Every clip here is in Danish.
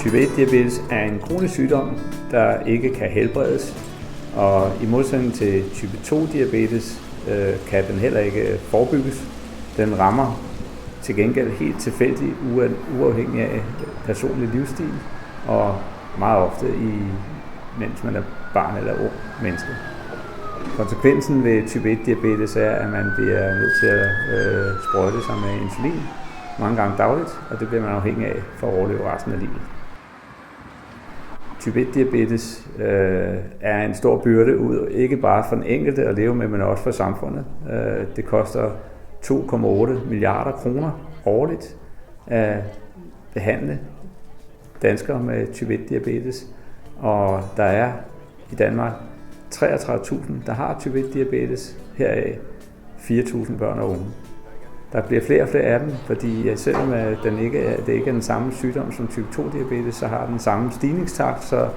Type 1-diabetes er en kronisk sygdom, der ikke kan helbredes, og i modsætning til type 2-diabetes kan den heller ikke forebygges. Den rammer til gengæld helt tilfældigt, uafhængig af personlig livsstil, og meget ofte mens man er barn eller ung menneske. Konsekvensen ved type 1-diabetes er, at man bliver nødt til at sprøjte sig med insulin mange gange dagligt, og det bliver man afhængig af for at overleve resten af livet. Type 1-diabetes er en stor byrde ud, ikke bare for den enkelte at leve med, men også for samfundet. Det koster 2,8 milliarder kroner årligt at behandle danskere med type 1-diabetes, og der er i Danmark 33.000, der har type 1-diabetes, heraf 4.000 børn og unge. Der bliver flere og flere af dem, fordi selvom det ikke er den samme sygdom som type 2-diabetes, så har den samme stigningstakt, så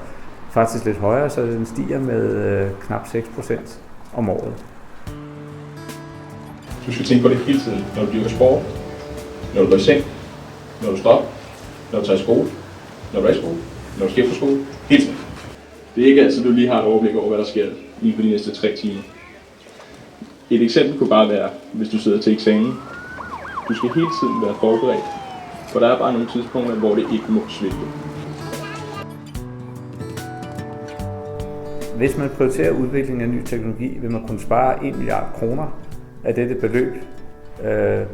faktisk lidt højere, så den stiger med knap 6% om året. Du skal tænke på det hele tiden, når du dyrker sport, når du går i seng, når du stopper, når du tager i skole, når du er i skole, når du skifter skole, hele tiden. Det er ikke altid, du lige har et overblik over, hvad der sker inden for de næste 3 timer. Et eksempel kunne bare være, hvis du sidder til eksamen. Du skal hele tiden være forberedt, for der er bare nogle tidspunkter, hvor det ikke må svigte. Hvis man prioriterer udviklingen af ny teknologi, vil man kunne spare 1 milliard kroner af dette beløb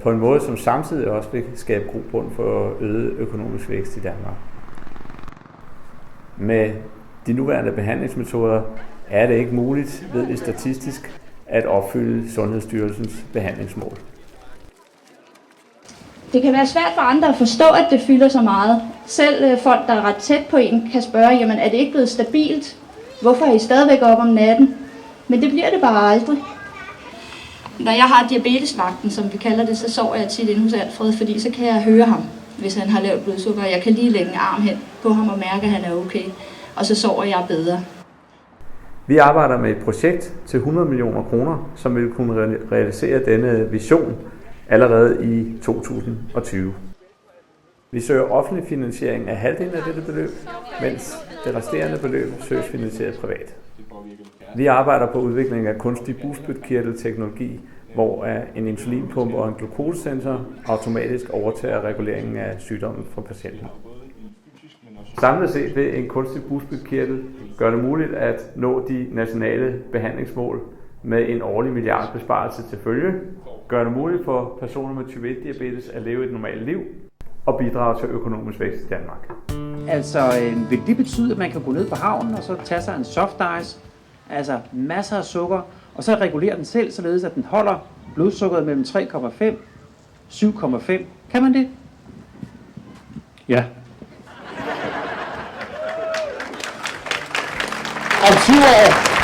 på en måde, som samtidig også vil skabe grobund for øget økonomisk vækst i Danmark. Med de nuværende behandlingsmetoder er det ikke muligt, ved vi statistisk, at opfylde Sundhedsstyrelsens behandlingsmål. Det kan være svært for andre at forstå, at det fylder så meget. Selv folk, der er ret tæt på en, kan spørge, jamen er det ikke blevet stabilt? Hvorfor er I stadigvæk op om natten? Men det bliver det bare aldrig. Når jeg har diabetesvagten, som vi kalder det, så sover jeg tit inde hos Alfred, fordi så kan jeg høre ham, hvis han har lavt blodsukker. Jeg kan lige lægge en arm hen på ham og mærke, at han er okay, og så sover jeg bedre. Vi arbejder med et projekt til 100 millioner kroner, som vil kunne realisere denne vision allerede i 2020. Vi søger offentlig finansiering af halvdelen af dette beløb, mens det resterende beløb søges finansieret privat. Vi arbejder på udvikling af kunstig bugspytkirtelteknologi, hvor en insulinpumpe og en glukosesensor automatisk overtager reguleringen af sygdommen for patienten. Samlet set vil en kunstig bugspytkirtel gøre det muligt at nå de nationale behandlingsmål med en årlig milliardbesparelse til følge, gøre det muligt for personer med type 1-diabetes at leve et normalt liv og bidrage til økonomisk vækst i Danmark. Altså, vil det betyde, at man kan gå ned på havnen og så tage sig en soft ice, altså masser af sukker, og så regulere den selv, således at den holder blodsukkeret mellem 3,5 og 7,5. Kan man det? Ja. Om 20 år